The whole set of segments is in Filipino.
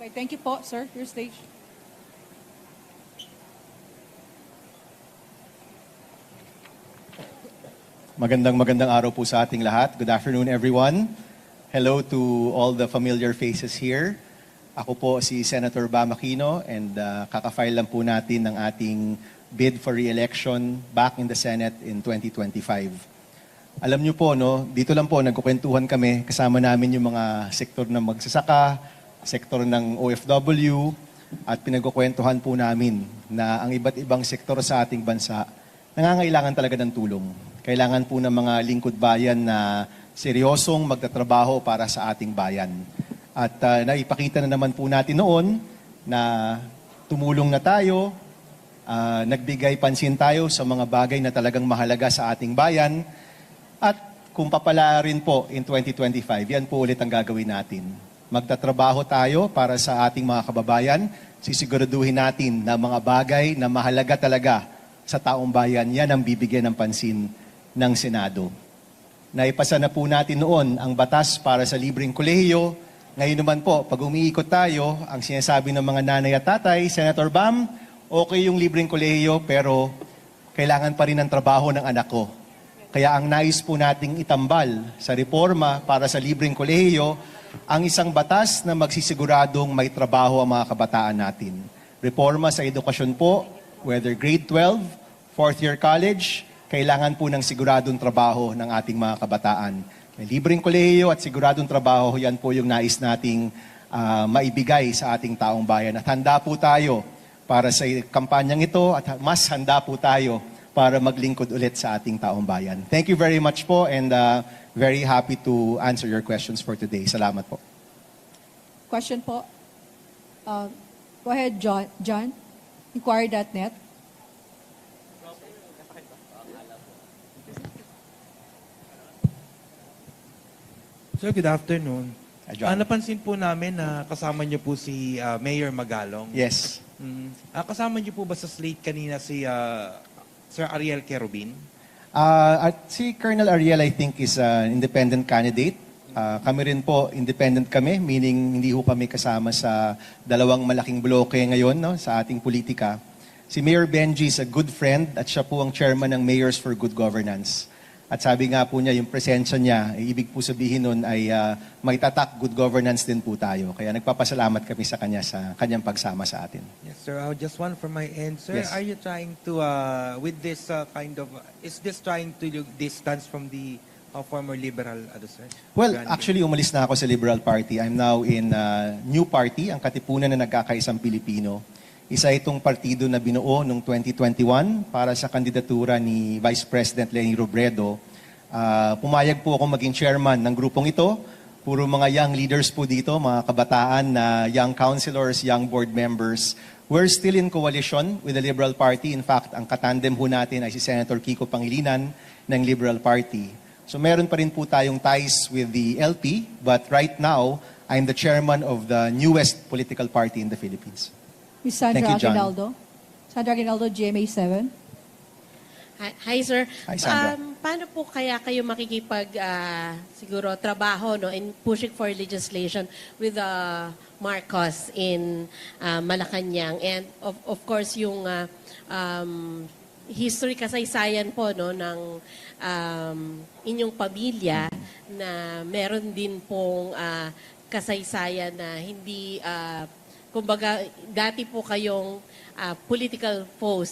Okay, thank you po, sir. Your stage. Magandang araw po sa ating lahat. Good afternoon, everyone. Hello to all the familiar faces here. Ako po si Senator Bam Aquino and kakafile lang po natin ng ating bid for re-election back in the Senate in 2025. Alam niyo po, no, dito lang po nagkukwentuhan kami, kasama namin yung mga sektor ng magsasaka, sektor ng OFW, at pinagkukwentuhan po namin na ang iba't ibang sektor sa ating bansa nangangailangan talaga ng tulong. Kailangan po ng mga lingkod bayan na seryosong magtatrabaho para sa ating bayan. At naipakita na naman po natin noon na tumulong na tayo, nagbigay pansin tayo sa mga bagay na talagang mahalaga sa ating bayan. At kung papala rin po in 2025, yan po ulit ang gagawin natin. Magtatrabaho tayo para sa ating mga kababayan. Sisiguraduhin natin na mga bagay na mahalaga talaga sa taong bayan, yan ang bibigyan ng pansin ng Senado. Naipasa na po natin noon ang batas para sa libreng kolehiyo. Ngayon naman po, pag umiikot tayo, ang sinasabi ng mga nanay at tatay, Senator Bam, okay yung libreng kolehiyo pero kailangan pa rin ng trabaho ng anak ko. Kaya ang nais po nating itambal sa reforma para sa libreng kolehiyo, ang isang batas na magsisiguradong may trabaho ang mga kabataan natin. Reforma sa edukasyon po, whether grade 12, fourth year college, kailangan po ng siguradong trabaho ng ating mga kabataan. May libreng kolehiyo at siguradong trabaho, yan po yung nais nating maibigay sa ating taong bayan. At handa po tayo para sa kampanyang ito at mas handa po tayo para maglingkod ulit sa ating taong bayan. Thank you very much po and very happy to answer your questions for today. Salamat po. Question po. Go ahead, John. Inquiry.net. Sir, good afternoon. John. Napansin po namin na kasama niyo po si Mayor Magalong. Yes. Kasama niyo po ba sa slate kanina si Sir Ariel Querubin? At si Colonel Ariel, I think, is an independent candidate. Kami rin po, independent kami, meaning hindi ho kami kasama sa dalawang malaking bloke ngayon, no, sa ating politika. Si Mayor Benji is a good friend at siya po ang chairman ng Mayors for Good Governance. At sabi nga po niya, yung presensya niya, ibig po sabihin nun ay may tatak good governance din po tayo. Kaya nagpapasalamat kami sa kanya sa kanyang pagsama sa atin. Yes, sir. Just one from my end. Sir, Yes. are you trying to, with this is this trying to distance from the former liberal, sir? Well, actually, umalis na ako sa Liberal Party. I'm now in new party, ang Katipunan na Nagkakaisang Pilipino. Isa itong partido na binuo noong 2021 para sa kandidatura ni Vice President Leni Robredo. Pumayag po ako maging chairman ng grupong ito. Puro mga young leaders po dito, mga kabataan na young councilors, young board members. We're still in coalition with the Liberal Party. In fact, ang katandem po natin ay si Senator Kiko Pangilinan ng Liberal Party. So meron pa rin po tayong ties with the LP, but right now, I'm the chairman of the newest political party in the Philippines. Ms. Sandra Thank you, John. Aguinaldo. Sandra Aguinaldo, GMA7. Hi, sir. Hi, Sandra. Paano po kaya kayo makikipag siguro trabaho no in pushing for legislation with Marcos in Malacanang and of course yung history kasaysayan po no ng inyong pamilya na meron din pong kasaysayan na hindi kumbaga, dati po kayong political foes,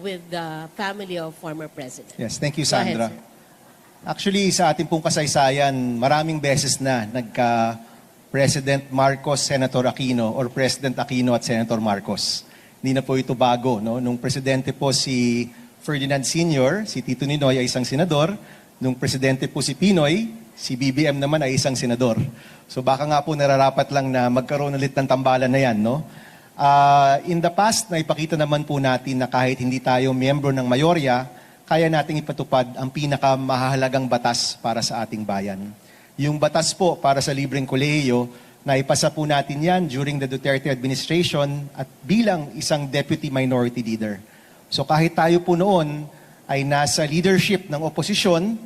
with the family of former president. Yes, thank you, Go ahead, Sandra. sir. Actually, sa ating pong kasaysayan, maraming beses na nagka-President Marcos, Senator Aquino, or President Aquino at Senator Marcos. Hindi na po ito bago. No? Nung presidente po si Ferdinand Sr., si Tito Ninoy ay isang senador. Nung presidente po si Pinoy, si BBM naman ay isang senador. So baka nga po nararapat lang na magkaroon ulit ng tambalan na yan, no? In the past, naipakita naman po natin na kahit hindi tayo miyembro ng mayorya, kaya nating ipatupad ang pinakamahalagang batas para sa ating bayan. Yung batas po para sa libreng kolehiyo, naipasa po natin yan during the Duterte administration at bilang isang deputy minority leader. So kahit tayo po noon ay nasa leadership ng oposisyon,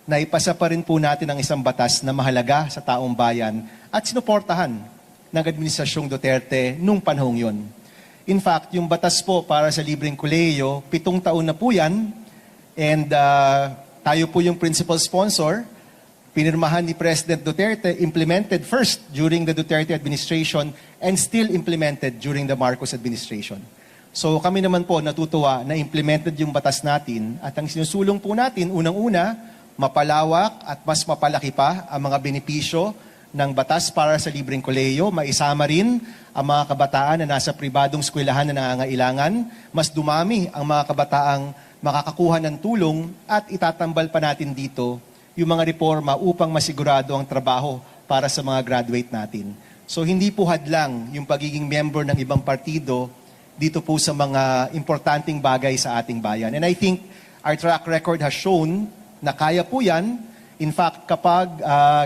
naipasa pa rin po natin ang isang batas na mahalaga sa taong bayan at sinuportahan ng Administrasyong Duterte nung panahong yon. In fact, yung batas po para sa libreng kolehiyo, 7 taon na po yan. And tayo po yung principal sponsor. Pinirmahan ni President Duterte, implemented first during the Duterte administration and still implemented during the Marcos administration. So kami naman po natutuwa na implemented yung batas natin at ang sinusulong po natin, unang-una, mapalawak at mas mapalaki pa ang mga benepisyo ng batas para sa libreng kolehiyo. Maisama rin ang mga kabataan na nasa pribadong eskwelahan na nangangailangan. Mas dumami ang mga kabataang makakakuha ng tulong at itatambal pa natin dito yung mga reforma upang masigurado ang trabaho para sa mga graduate natin. So hindi po hadlang yung pagiging member ng ibang partido dito po sa mga importanteng bagay sa ating bayan. And I think our track record has shown na kaya po yan. In fact, kapag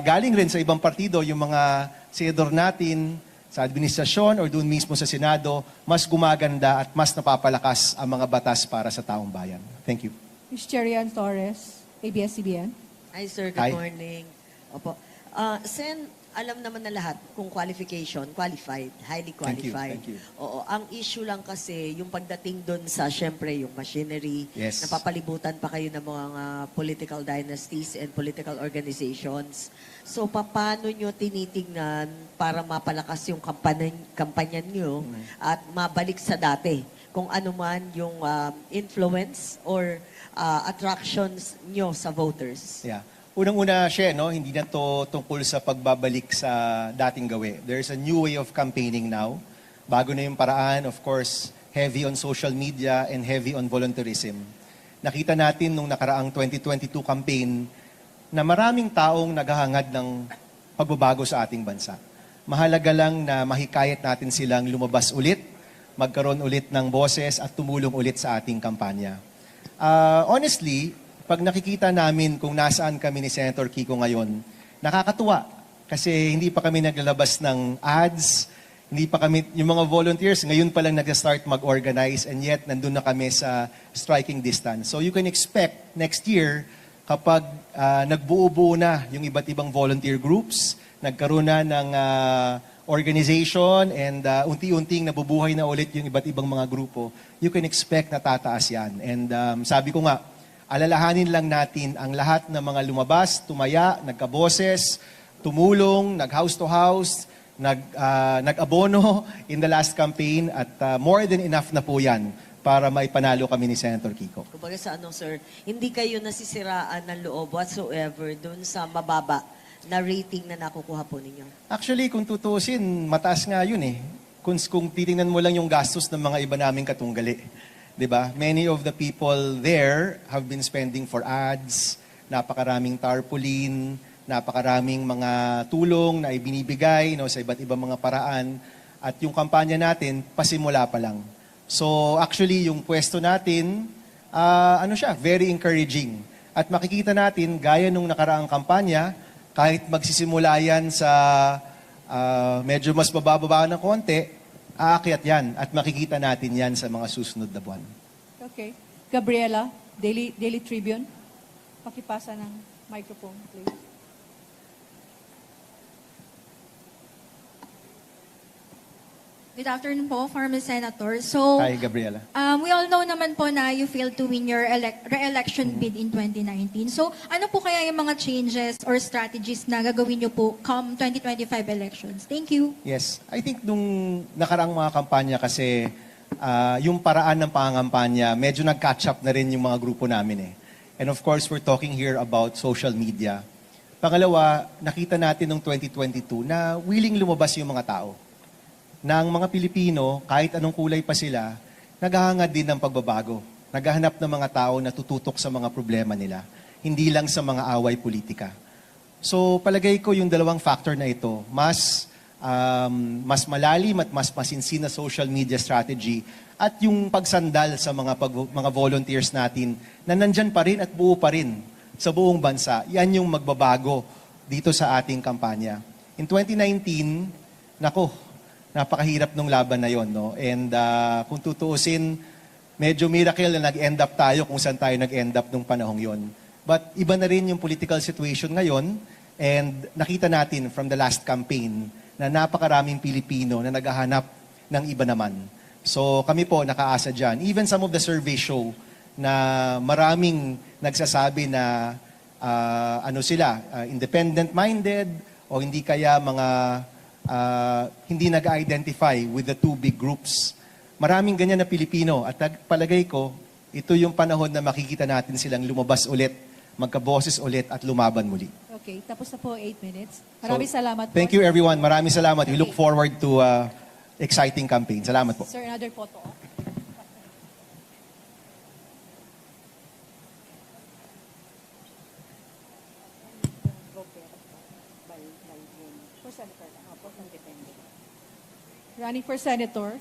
galing rin sa ibang partido, yung mga senador natin sa administrasyon or doon mismo sa Senado, mas gumaganda at mas napapalakas ang mga batas para sa taong bayan. Thank you. Ms. Cherian Torres, ABS-CBN. Hi, sir. Good Hi. morning. Opo. Sen, alam naman na lahat kung qualification, qualified, highly qualified. Thank you. Oo. Ang issue lang kasi, yung pagdating doon sa, syempre, yung machinery, Yes. napapalibutan pa kayo ng mga political dynasties and political organizations. So, paano nyo tinitingnan para mapalakas yung kampanya nyo at mabalik sa dati? Kung ano man yung influence or attractions nyo sa voters. Yeah. Unang-una siya, no, hindi na to tungkol sa pagbabalik sa dating gawi. There's a new way of campaigning now. Bago na yung paraan, of course, heavy on social media and heavy on volunteerism. Nakita natin nung nakaraang 2022 campaign na maraming taong naghahangad ng pagbabago sa ating bansa. Mahalaga lang na mahikayat natin silang lumabas ulit, magkaroon ulit ng boses at tumulong ulit sa ating kampanya. Honestly, pag nakikita namin kung nasaan kami ni Senator Kiko ngayon, nakakatuwa. Kasi hindi pa kami naglalabas ng ads, hindi pa kami, yung mga volunteers, ngayon pa lang nag-start mag-organize and yet nandun na kami sa striking distance. So you can expect next year, kapag nagbuo-buo na yung iba't ibang volunteer groups, nagkaroon na ng organization and unti-unting nabubuhay na ulit yung iba't ibang mga grupo, you can expect na tataas yan. And sabi ko nga, alalahanin lang natin ang lahat ng mga lumabas, tumaya, nagkaboses, tumulong, nag-house to house, nag-abono in the last campaign at more than enough na po yan para maipanalo kami ni Senator Kiko. Kumbaga sa ano, sir, hindi kayo nasisiraan ng loob whatsoever dun sa mababa na rating na nakukuha po ninyo. Actually, kung tutusin, mataas nga yun eh. Kung titingnan mo lang yung gastos ng mga iba naming katunggali. 'Di ba? Many of the people there have been spending for ads, napakaraming tarpaulin, napakaraming mga tulong na ibinibigay sa iba't ibang mga paraan at yung kampanya natin pasimula pa lang. So actually yung pwesto natin very encouraging. At makikita natin gaya nung nakaraang kampanya, kahit magsisimula yan sa medyo mas bababa ng konti, aakyat yan at makikita natin yan sa mga susunod na buwan. Okay. Gabriela, Daily Tribune. Pakipasa ng microphone, please. Good afternoon po, former Senator. So, Hi, Gabriela. we all know naman po na you failed to win your re-election bid in 2019. So, ano po kaya yung mga changes or strategies na gagawin niyo po come 2025 elections? Thank you. Yes. I think nung nakaraang mga kampanya kasi yung paraan ng pangangampanya, medyo nag-catch up na rin yung mga grupo namin eh. And of course, we're talking here about social media. Pangalawa, nakita natin nung 2022 na willing lumabas yung mga tao. Na ang mga Pilipino, kahit anong kulay pa sila, naghahangad din ng pagbabago. Naghahanap ng mga tao na tututok sa mga problema nila. Hindi lang sa mga away politika. So palagay ko yung dalawang factor na ito, mas malalim at mas masinsin na social media strategy at yung pagsandal sa mga volunteers natin na nandyan pa rin at buo pa rin sa buong bansa. Yan yung magbabago dito sa ating kampanya. In 2019, napakahirap nung laban na yon, no? And kung tutuusin, medyo miracle na nag-end up tayo kung saan tayo nag-end up nung panahong yon. But iba na rin yung political situation ngayon and nakita natin from the last campaign na napakaraming Pilipino na naghahanap ng iba naman. So kami po nakaasa dyan. Even some of the survey show na maraming nagsasabi na independent-minded o hindi kaya mga hindi nag-identify with the two big groups. Maraming ganyan na Pilipino at palagay ko, ito yung panahon na makikita natin silang lumabas ulit, magkaboses ulit at lumaban muli. Okay, tapos na po 8 minutes. Maraming salamat po. Thank you everyone. Maraming salamat. We look forward to exciting campaign. Salamat po. Sir, another photo. Running for Senator.